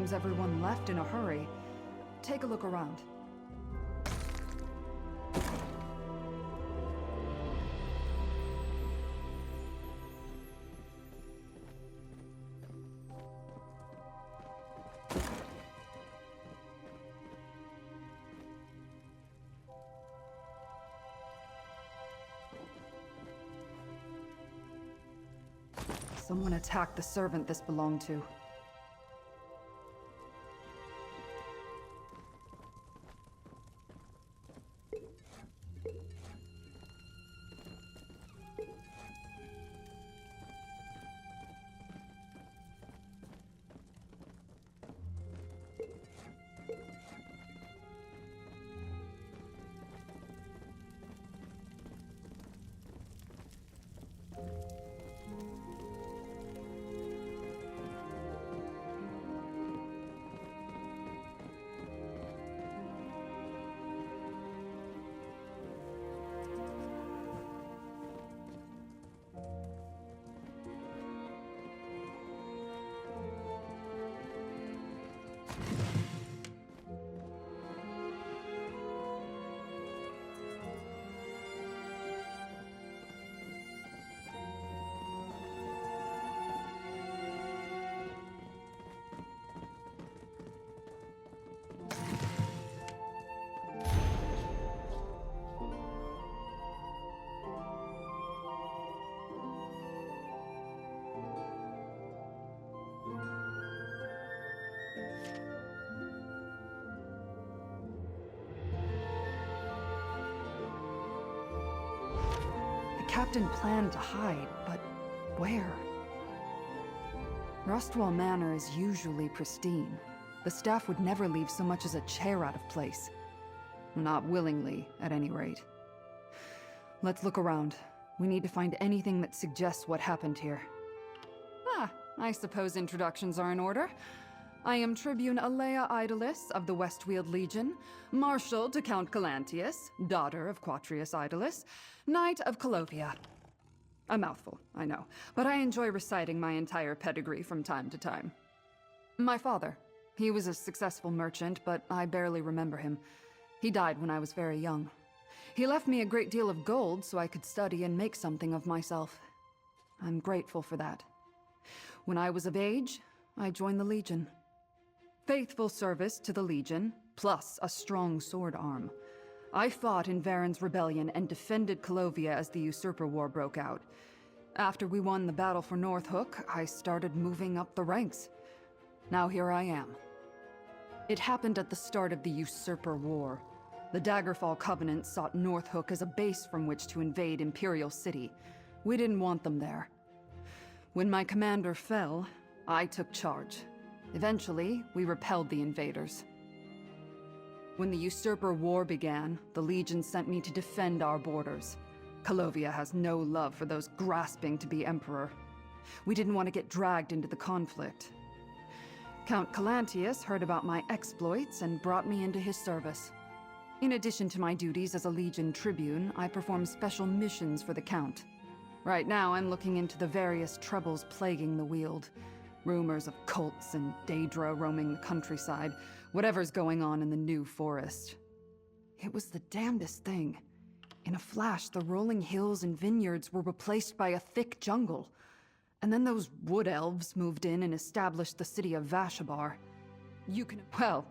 Seems everyone left in a hurry. Take a look around. Someone attacked the servant this belonged to. captain planned to hide, but where? Rustwall Manor is usually pristine. The staff would never leave so much as a chair out of place. Not willingly, at any rate. Let's look around. We need to find anything that suggests what happened here. Ah, I suppose introductions are in order. I am Tribune Alea Idolus of the Westweald Legion, Marshal to Count Calantius, daughter of Quatrius Idolus, Knight of Colovia. A mouthful, I know, but I enjoy reciting my entire pedigree from time to time. My father. He was a successful merchant, but I barely remember him. He died when I was very young. He left me a great deal of gold so I could study and make something of myself. I'm grateful for that. When I was of age, I joined the Legion. Faithful service to the Legion, plus a strong sword arm. I fought in Varen's rebellion and defended Colovia as the Usurper War broke out. After we won the battle for Northhook, I started moving up the ranks. Now here I am. It happened at the start of the Usurper War. The Daggerfall Covenant sought Northhook as a base from which to invade Imperial City. We didn't want them there. When my commander fell, I took charge. Eventually, we repelled the invaders. When the Usurper War began, the Legion sent me to defend our borders. Colovia has no love for those grasping to be emperor. We didn't want to get dragged into the conflict. Count Calantius heard about my exploits and brought me into his service. In addition to my duties as a Legion Tribune, I perform special missions for the Count. Right now, I'm looking into the various troubles plaguing the Weald. Rumors of cults and Daedra roaming the countryside, whatever's going on in the New Forest. It was the damnedest thing. In a flash, the rolling hills and vineyards were replaced by a thick jungle. And then those wood elves moved in and established the city of Vashabar. Well,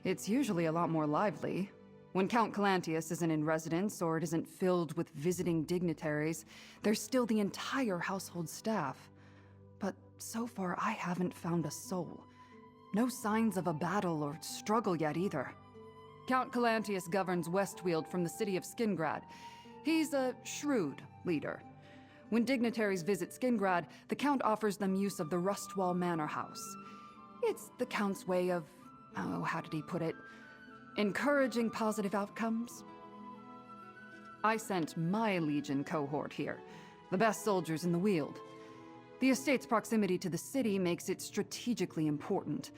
it's usually a lot more lively. When Count Calantius isn't in residence or it isn't filled with visiting dignitaries, there's still the entire household staff. But so far, I haven't found a soul. No signs of a battle or struggle yet either. Count Calantius governs Westweald from the city of Skingrad. He's a shrewd leader. When dignitaries visit Skingrad, the Count offers them use of the Rustwall Manor House. It's the Count's way of, oh, how did he put it? Encouraging positive outcomes? I sent my Legion cohort here, the best soldiers in the Weald. The estate's proximity to the city makes it strategically important.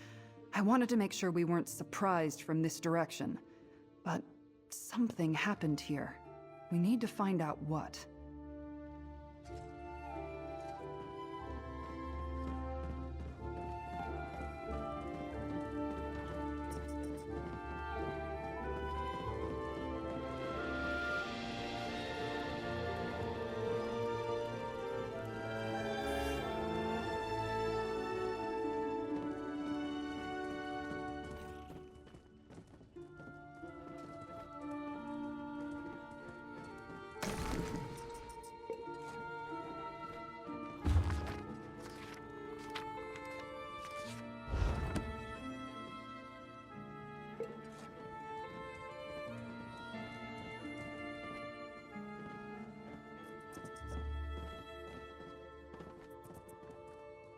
I wanted to make sure we weren't surprised from this direction. But something happened here. We need to find out what.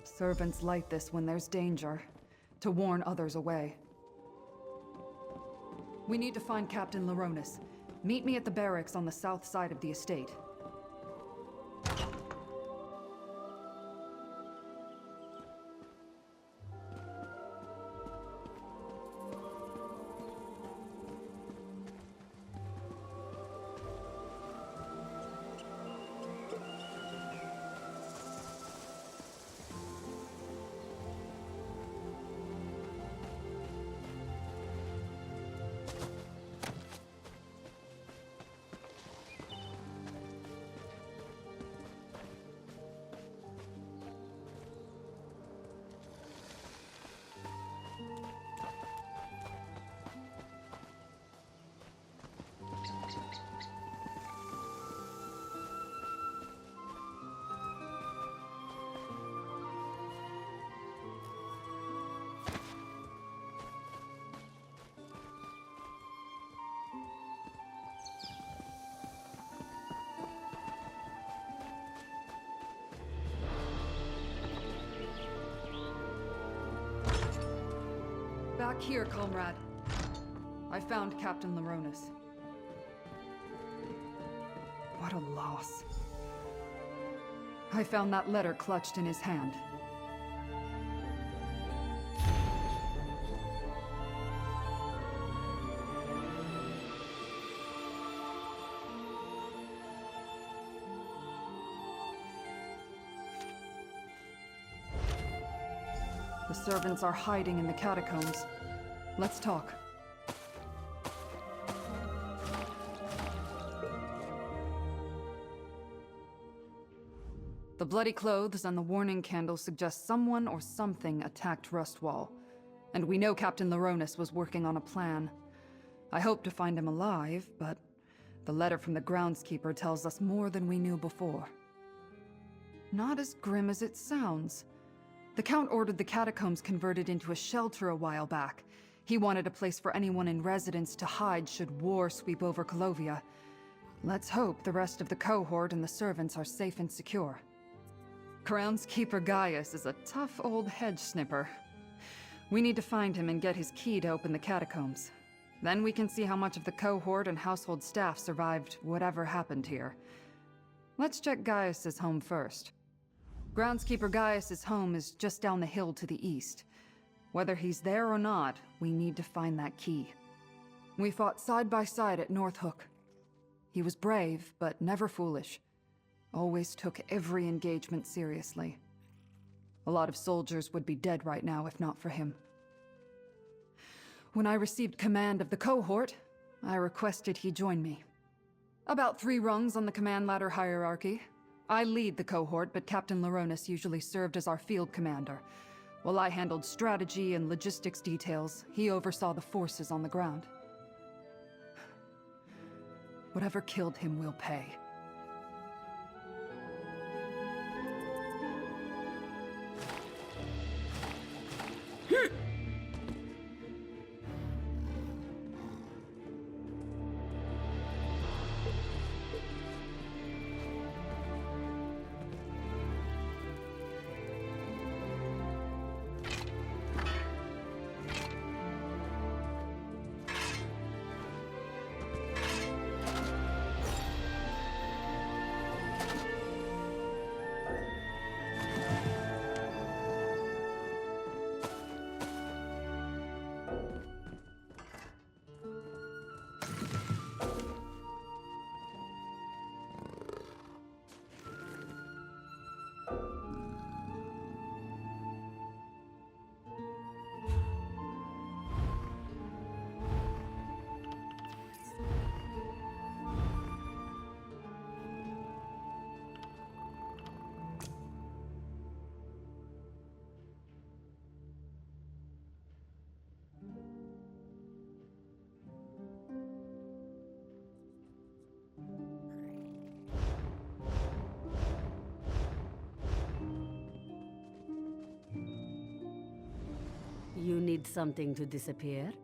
Servants light this when there's danger, to warn others away. We need to find Captain Laronis. Meet me at the barracks on the south side of the estate. Back here, comrade. I found Captain Laronis. What a loss. I found that letter clutched in his hand. The servants are hiding in the catacombs. Let's talk. The bloody clothes and the warning candle suggest someone or something attacked Rustwall. And we know Captain Laronis was working on a plan. I hope to find him alive, but the letter from the groundskeeper tells us more than we knew before. Not as grim as it sounds. The Count ordered the catacombs converted into a shelter a while back. He wanted a place for anyone in residence to hide should war sweep over Colovia. Let's hope the rest of the cohort and the servants are safe and secure. Groundskeeper Gaius is a tough old hedge snipper. We need to find him and get his key to open the catacombs. Then we can see how much of the cohort and household staff survived whatever happened here. Let's check Gaius's home first. Groundskeeper Gaius's home is just down the hill to the east. Whether he's there or not, we need to find that key. We fought side by side at North Hook. He was brave, but never foolish. Always took every engagement seriously. A lot of soldiers would be dead right now if not for him. When I received command of the cohort, I requested he join me. About 3 rungs on the command ladder hierarchy. I lead the cohort, but Captain Laronis usually served as our field commander. While I handled strategy and logistics details, he oversaw the forces on the ground. Whatever killed him will pay. You need something to disappear?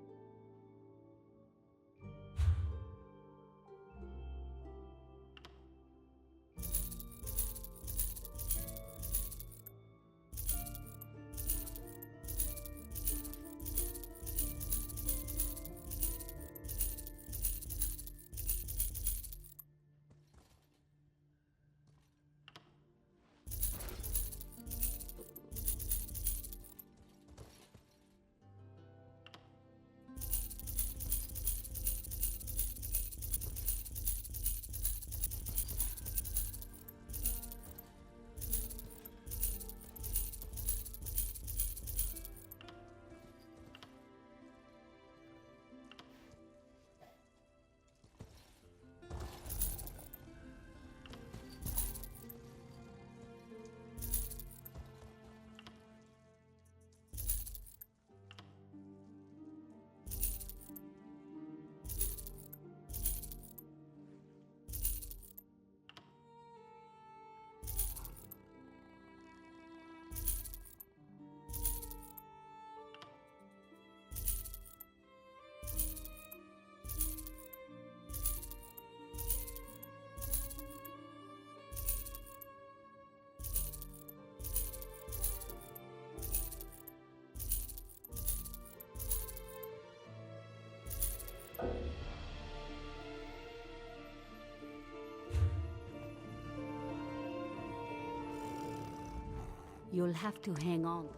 You'll have to hang on.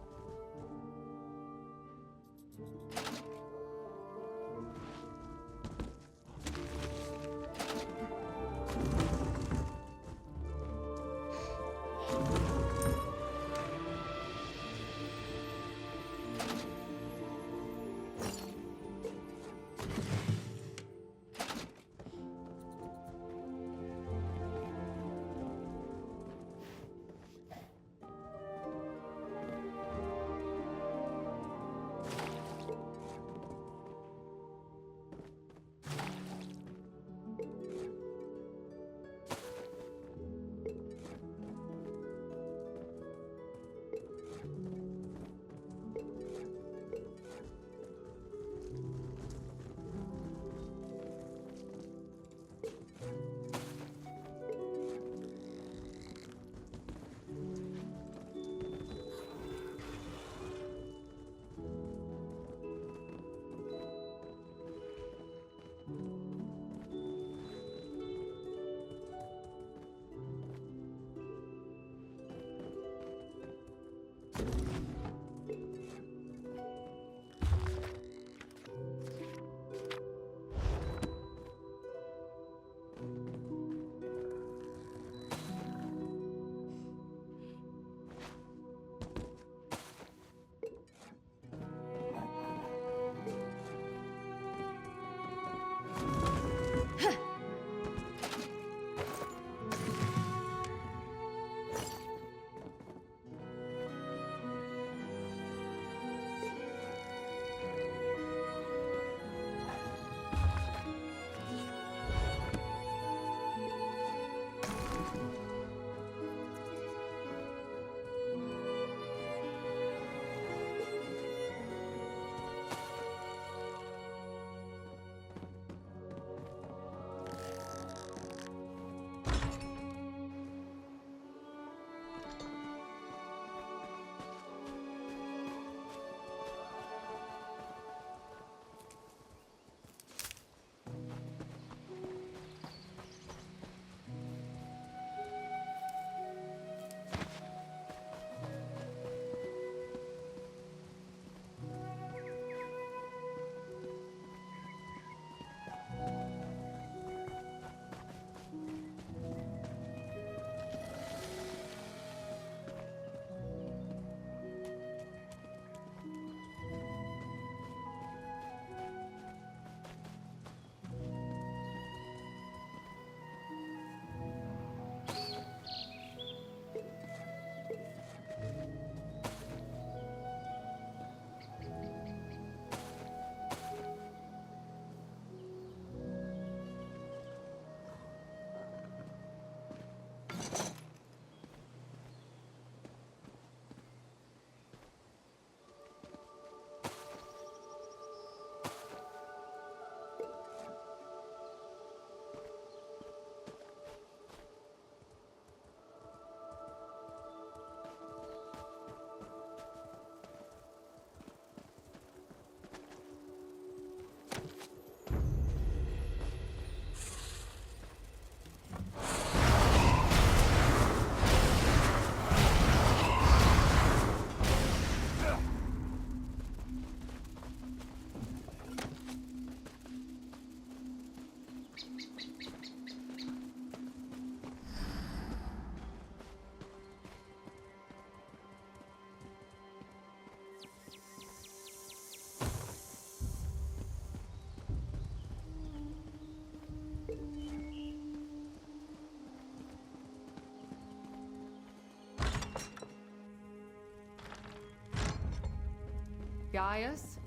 Gaius?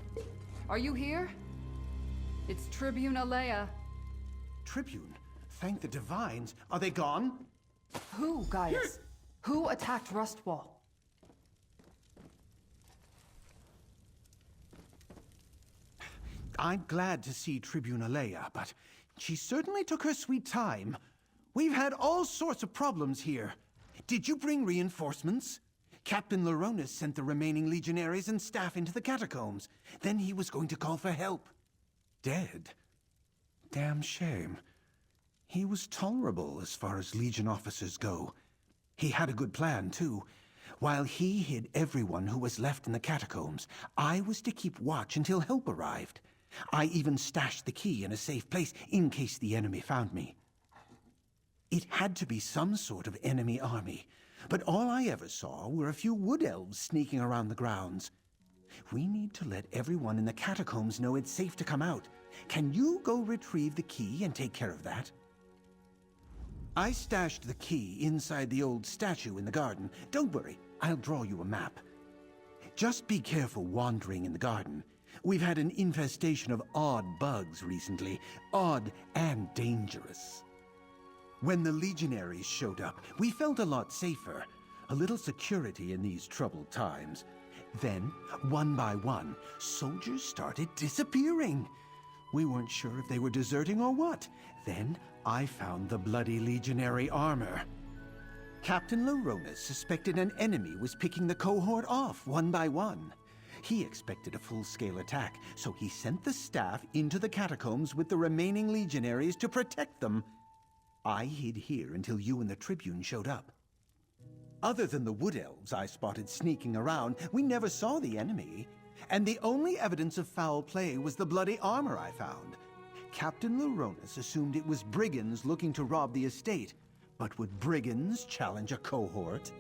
Are you here? It's Tribune Alea. Tribune? Thank the Divines. Are they gone? Who, Gaius? Who attacked Rustwall? I'm glad to see Tribune Alea, but she certainly took her sweet time. We've had all sorts of problems here. Did you bring reinforcements? Captain Laronis sent the remaining legionaries and staff into the catacombs. Then he was going to call for help. Dead? Damn shame. He was tolerable as far as Legion officers go. He had a good plan, too. While he hid everyone who was left in the catacombs, I was to keep watch until help arrived. I even stashed the key in a safe place in case the enemy found me. It had to be some sort of enemy army, but all I ever saw were a few wood elves sneaking around the grounds. We need to let everyone in the catacombs know it's safe to come out. Can you go retrieve the key and take care of that? I stashed the key inside the old statue in the garden. Don't worry, I'll draw you a map. Just be careful wandering in the garden. We've had an infestation of odd bugs recently. Odd and dangerous. When the legionaries showed up, we felt a lot safer. A little security in these troubled times. Then, one by one, soldiers started disappearing. We weren't sure if they were deserting or what. Then, I found the bloody legionary armor. Captain Laronis suspected an enemy was picking the cohort off one by one. He expected a full-scale attack, so he sent the staff into the catacombs with the remaining legionaries to protect them. I hid here until you and the Tribune showed up. Other than the wood elves I spotted sneaking around, we never saw the enemy. And the only evidence of foul play was the bloody armor I found. Captain Laronis assumed it was brigands looking to rob the estate. But would brigands challenge a cohort?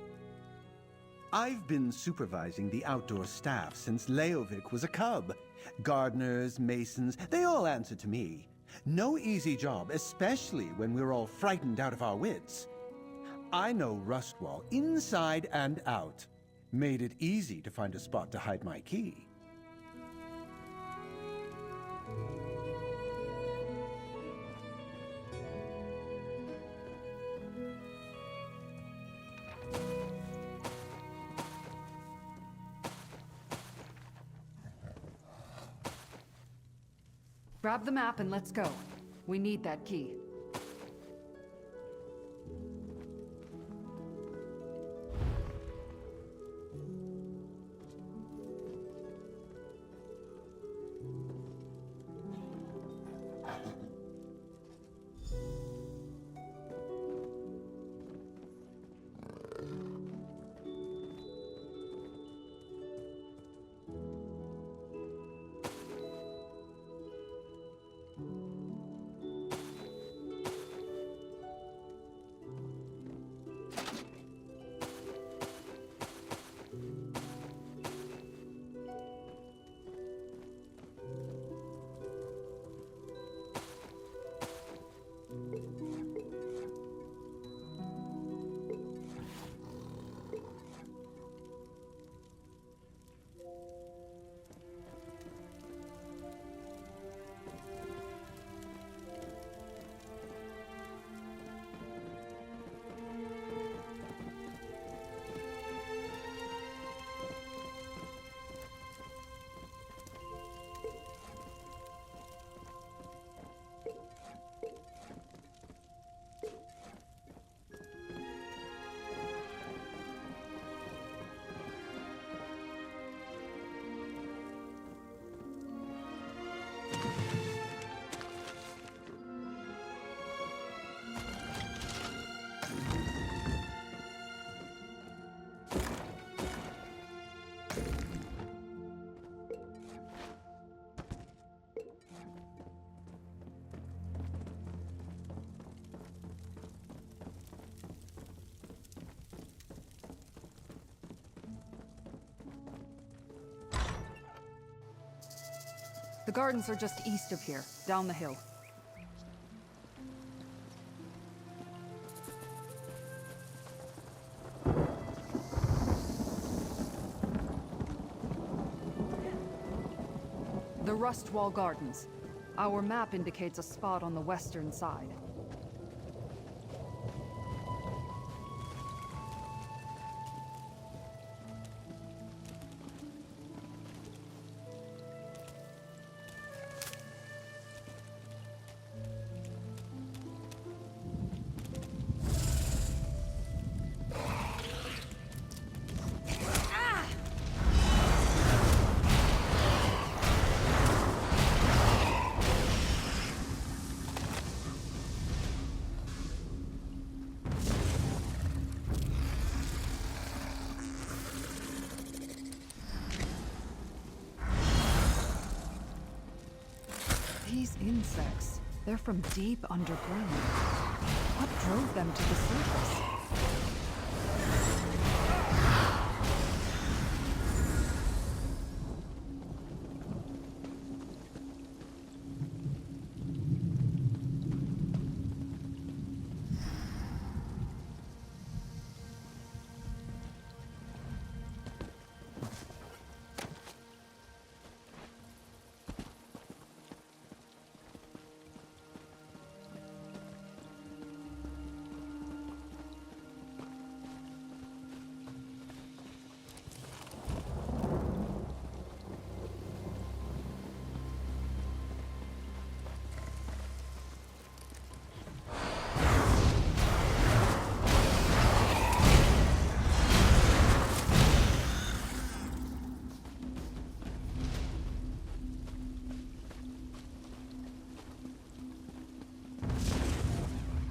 I've been supervising the outdoor staff since Leovic was a cub. Gardeners, masons, they all answer to me. No easy job, especially when we're all frightened out of our wits. I know Rustwall inside and out. Made it easy to find a spot to hide my key. Grab the map and let's go. We need that key. The gardens are just east of here, down the hill. The Rustwall Gardens. Our map indicates a spot on the western side. These insects, they're from deep underground. What drove them to the surface?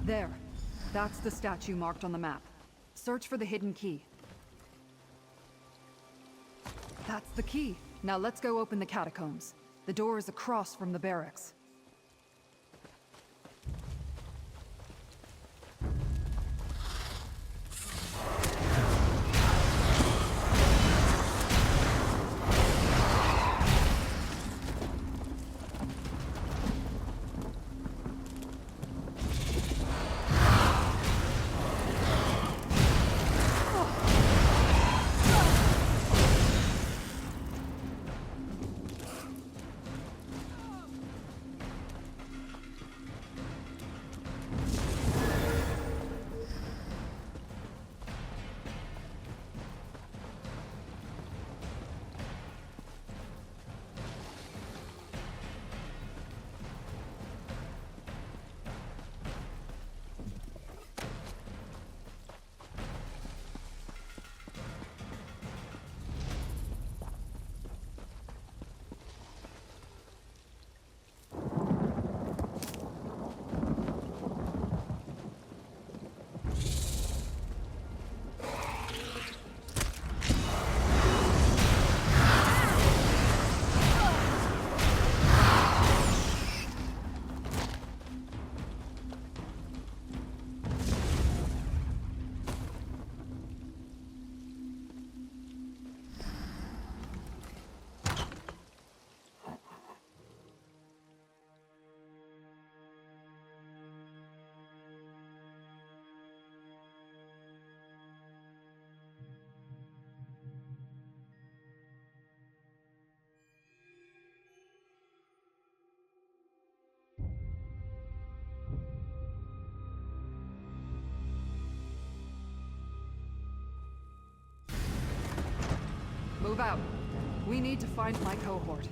There. That's the statue marked on the map. Search for the hidden key. That's the key. Now let's go open the catacombs. The door is across from the barracks. Move out. We need to find my cohort.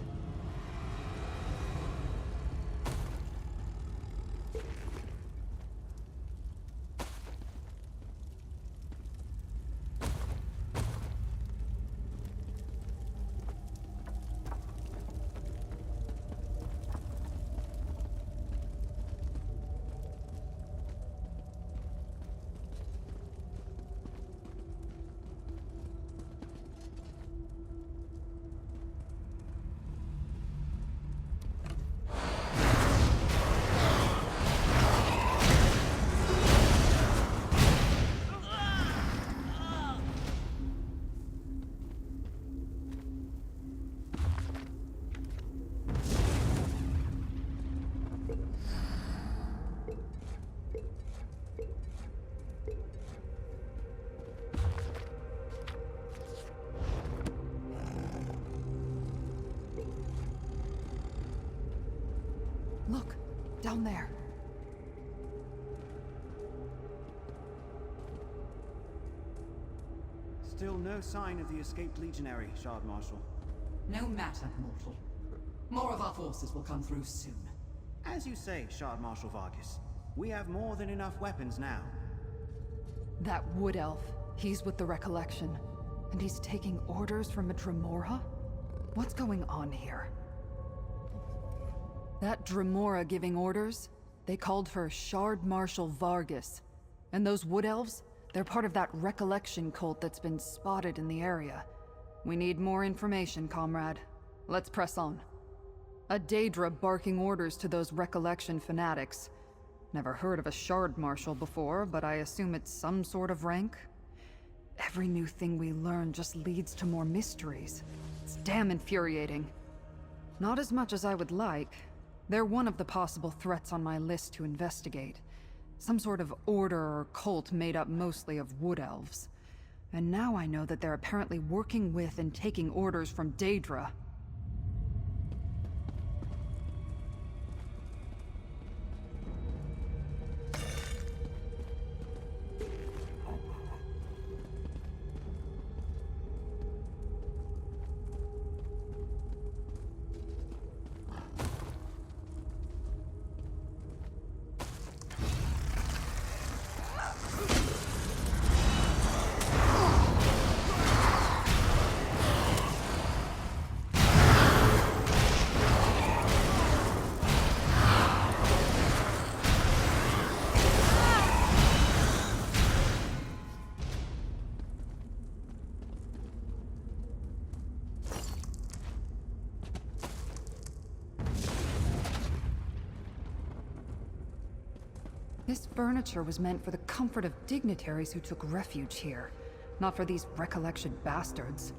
Look, down there. Still no sign of the escaped legionary, Shard Marshal. No matter, mortal. More of our forces will come through soon. As you say, Shard Marshal Vargas, we have more than enough weapons now. That wood elf, he's with the Recollection. And he's taking orders from a Dremora? What's going on here? That Dremora giving orders? They called her Shard Marshal Vargas. And those wood elves? They're part of that Recollection cult that's been spotted in the area. We need more information, comrade. Let's press on. A Daedra barking orders to those recollection fanatics. Never heard of a Shard Marshal before, but I assume it's some sort of rank? Every new thing we learn just leads to more mysteries. It's damn infuriating. Not as much as I would like. They're one of the possible threats on my list to investigate. Some sort of order or cult made up mostly of wood elves. And now I know that they're apparently working with and taking orders from Daedra. This furniture was meant for the comfort of dignitaries who took refuge here, not for these recollection bastards.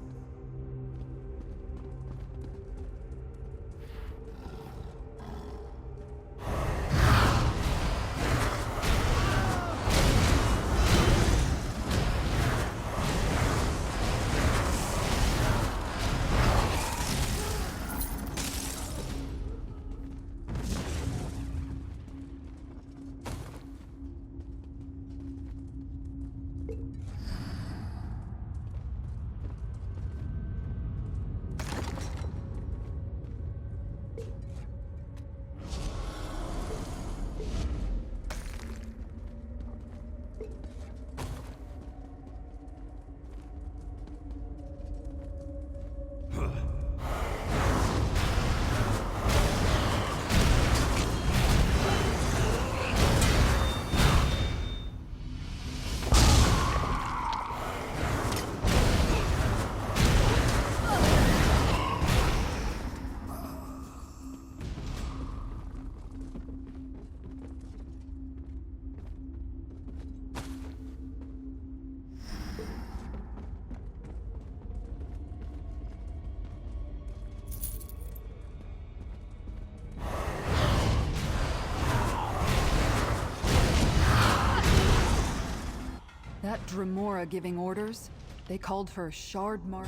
That Dremora giving orders? They called for Shard Mark.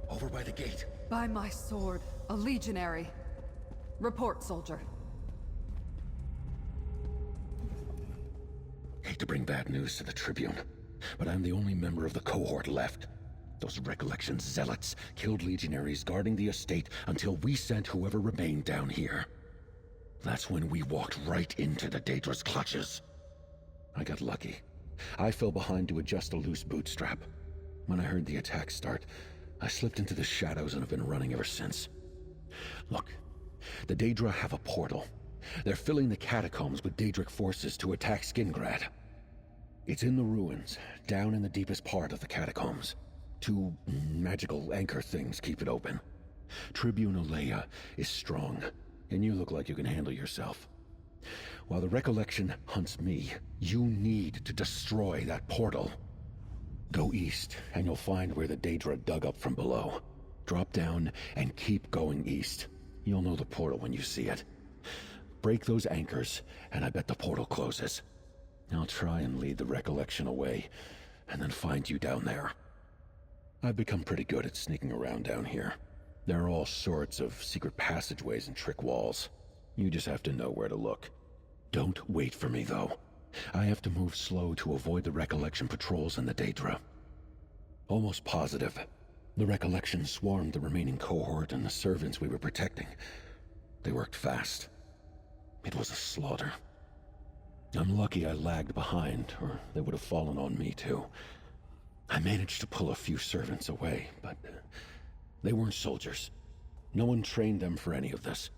Over by the gate. By my sword, a legionary. Report, soldier. Hate to bring bad news to the Tribune, but I'm the only member of the cohort left. Those recollection zealots killed legionaries guarding the estate until we sent whoever remained down here. That's when we walked right into the Daedra's clutches. I got lucky. I fell behind to adjust a loose bootstrap. When I heard the attack start, I slipped into the shadows and have been running ever since. Look, the Daedra have a portal. They're filling the catacombs with Daedric forces to attack Skingrad. It's in the ruins, down in the deepest part of the catacombs. Two magical anchor things keep it open. Tribune Alea is strong, and you look like you can handle yourself. While the recollection hunts me, you need to destroy that portal. Go east, and you'll find where the Daedra dug up from below. Drop down, and keep going east. You'll know the portal when you see it. Break those anchors, and I bet the portal closes. I'll try and lead the recollection away, and then find you down there. I've become pretty good at sneaking around down here. There are all sorts of secret passageways and trick walls. You just have to know where to look. Don't wait for me, though. I have to move slow to avoid the recollection patrols and the Daedra. Almost positive. The recollection swarmed the remaining cohort and the servants we were protecting. They worked fast. It was a slaughter. I'm lucky I lagged behind, or they would have fallen on me too. I managed to pull a few servants away, but they weren't soldiers. No one trained them for any of this.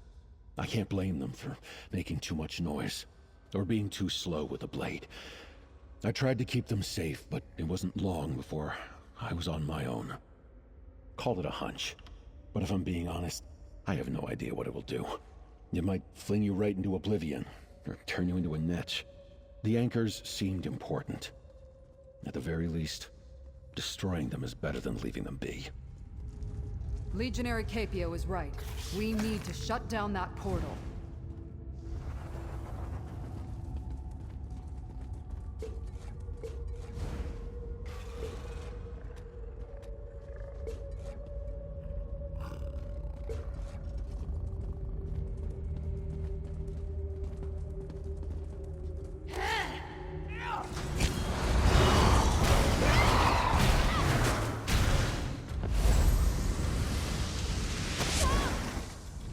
I can't blame them for making too much noise, or being too slow with the blade. I tried to keep them safe, but it wasn't long before I was on my own. Call it a hunch, but if I'm being honest, I have no idea what it will do. It might fling you right into oblivion, or turn you into a niche. The anchors seemed important. At the very least, destroying them is better than leaving them be. Legionary Capio is right. We need to shut down that portal.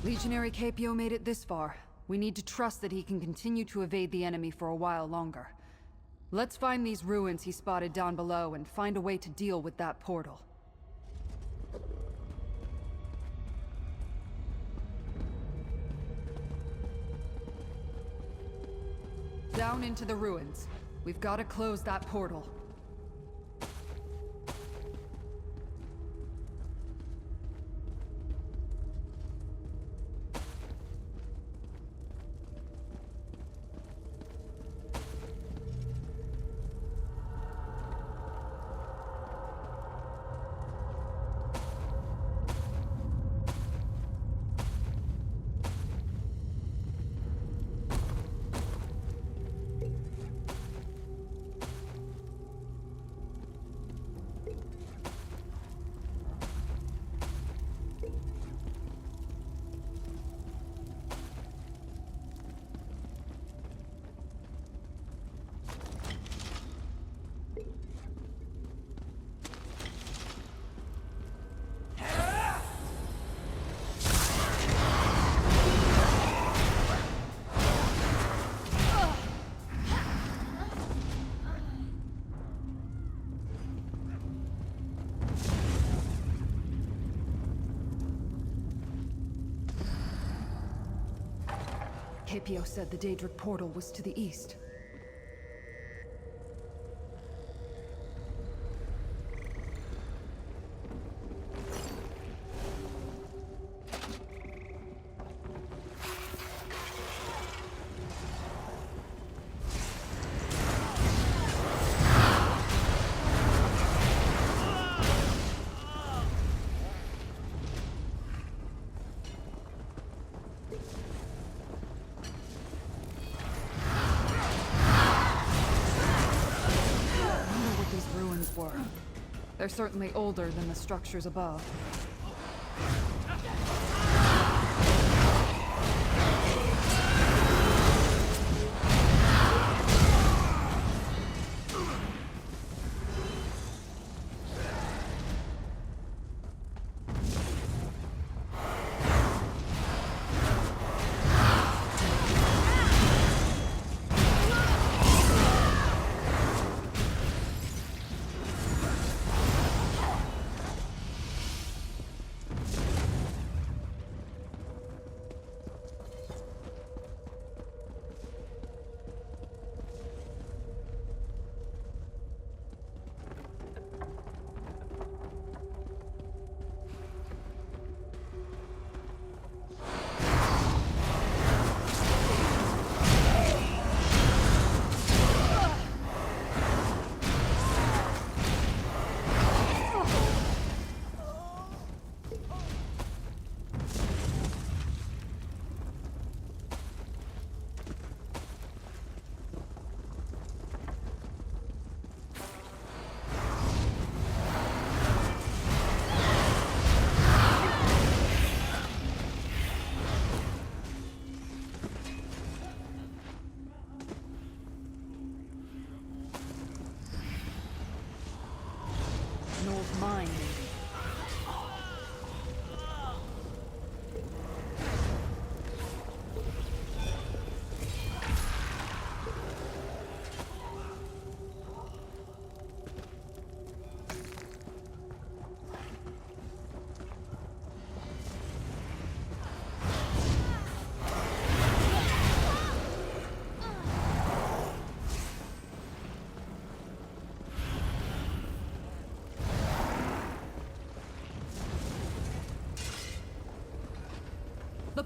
Legionary Capio made it this far. We need to trust that he can continue to evade the enemy for a while longer. Let's find these ruins he spotted down below and find a way to deal with that portal. Down into the ruins. We've got to close that portal. Capio said the Daedric portal was to the east. They're certainly older than the structures above.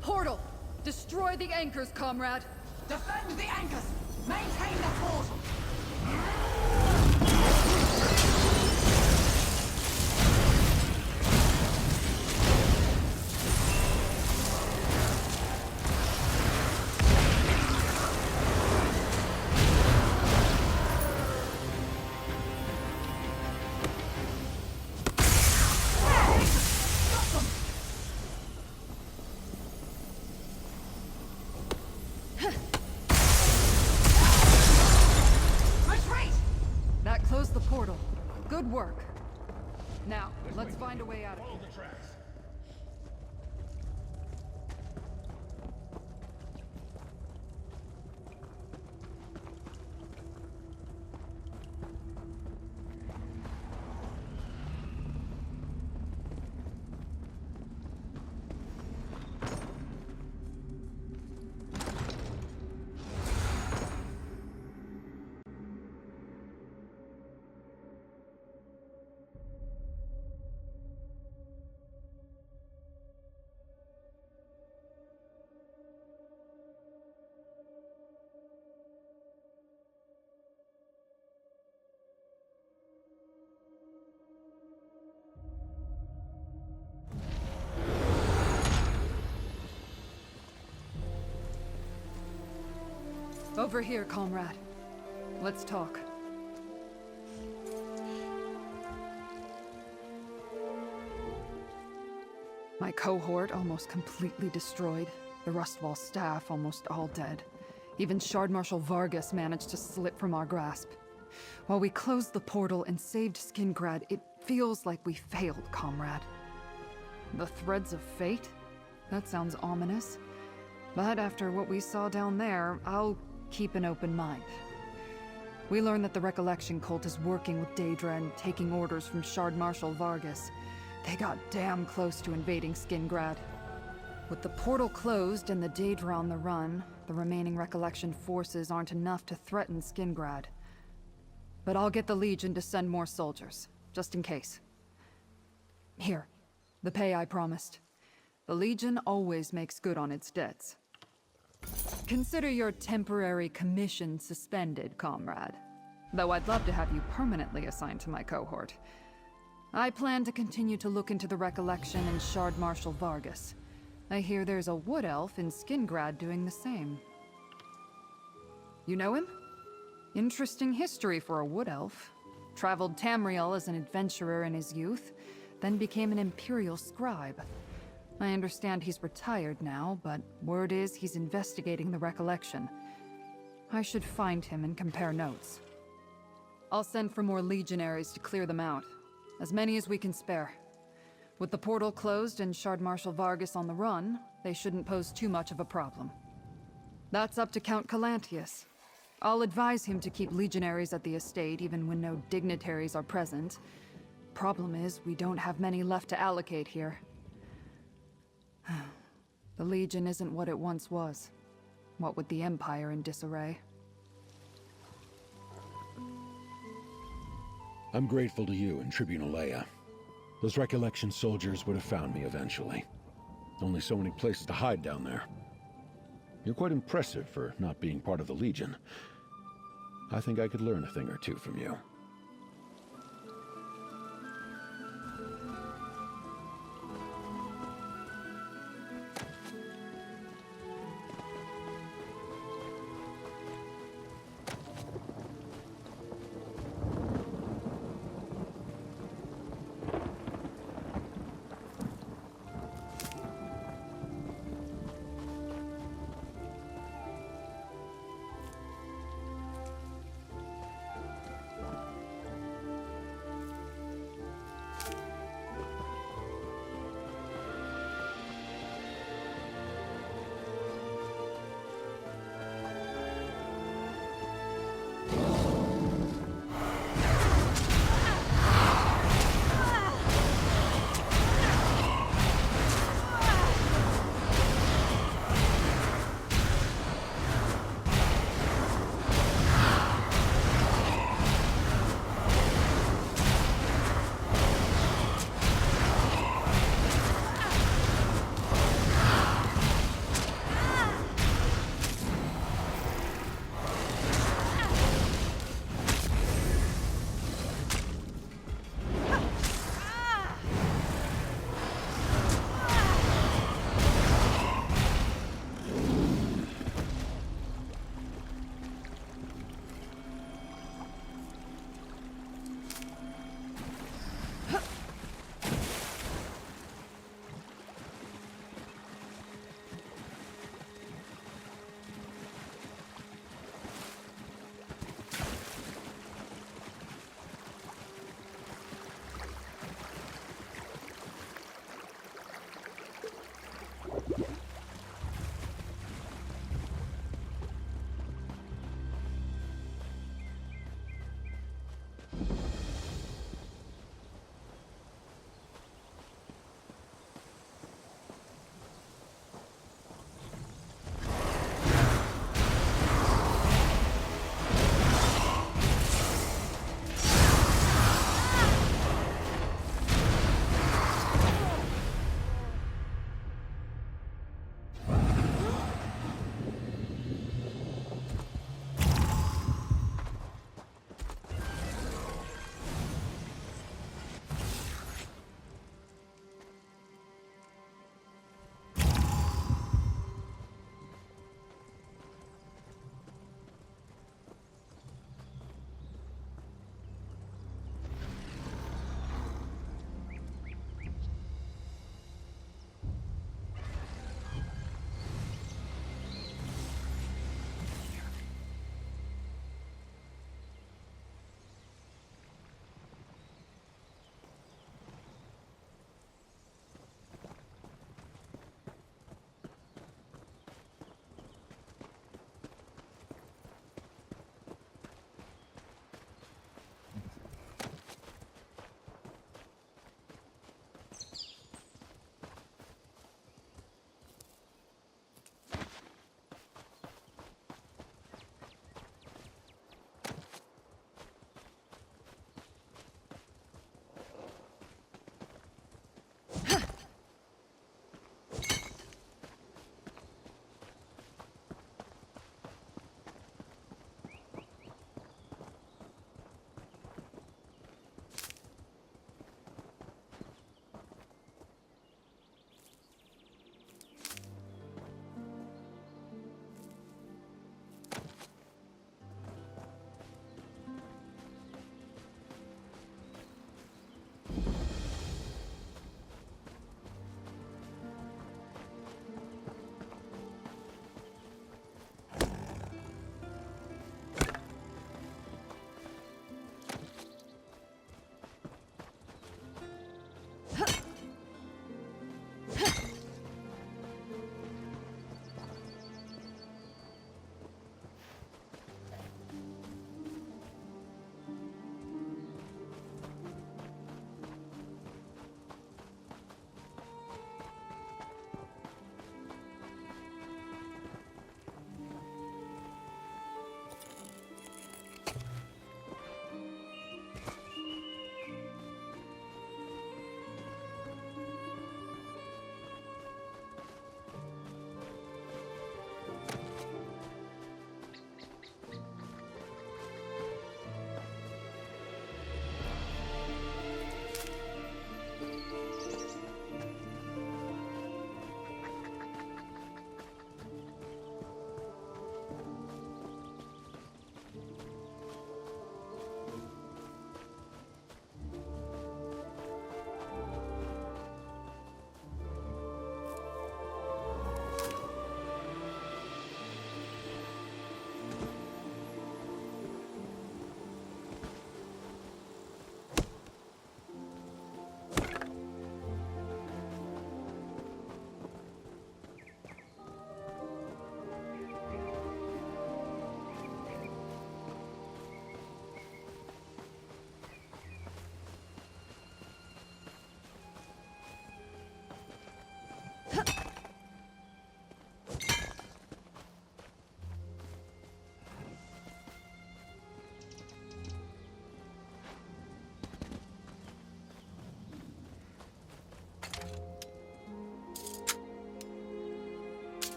portal! Destroy the anchors, comrade! Defend the anchors! Maintain the portal! That closed the portal. Good work. Now, let's find a way out of here. Over here, comrade. Let's talk. My cohort almost completely destroyed. The Rustwall staff almost all dead. Even Shard Marshal Vargas managed to slip from our grasp. While we closed the portal and saved Skingrad, it feels like we failed, comrade. The threads of fate? That sounds ominous. But after what we saw down there, I'll keep an open mind. We learned that the Recollection cult is working with Daedra and taking orders from Shard Marshal Vargas. They got damn close to invading Skingrad. With the portal closed and the Daedra on the run, the remaining Recollection forces aren't enough to threaten Skingrad. But I'll get the Legion to send more soldiers, just in case. Here, the pay I promised. The Legion always makes good on its debts. Consider your temporary commission suspended, comrade. Though I'd love to have you permanently assigned to my cohort. I plan to continue to look into the Recollection and Shard Marshal Vargas. I hear there's a wood elf in Skingrad doing the same. You know him? Interesting history for a wood elf. Traveled Tamriel as an adventurer in his youth, then became an Imperial scribe. I understand he's retired now, but word is he's investigating the Recollection. I should find him and compare notes. I'll send for more legionaries to clear them out. As many as we can spare. With the portal closed and Shard Marshal Vargas on the run, they shouldn't pose too much of a problem. That's up to Count Calantius. I'll advise him to keep legionaries at the estate even when no dignitaries are present. Problem is, we don't have many left to allocate here. The Legion isn't what it once was. What with the Empire in disarray. I'm grateful to you and Tribune Leia. Those Recollection soldiers would have found me eventually. Only so many places to hide down there. You're quite impressive for not being part of the Legion. I think I could learn a thing or two from you.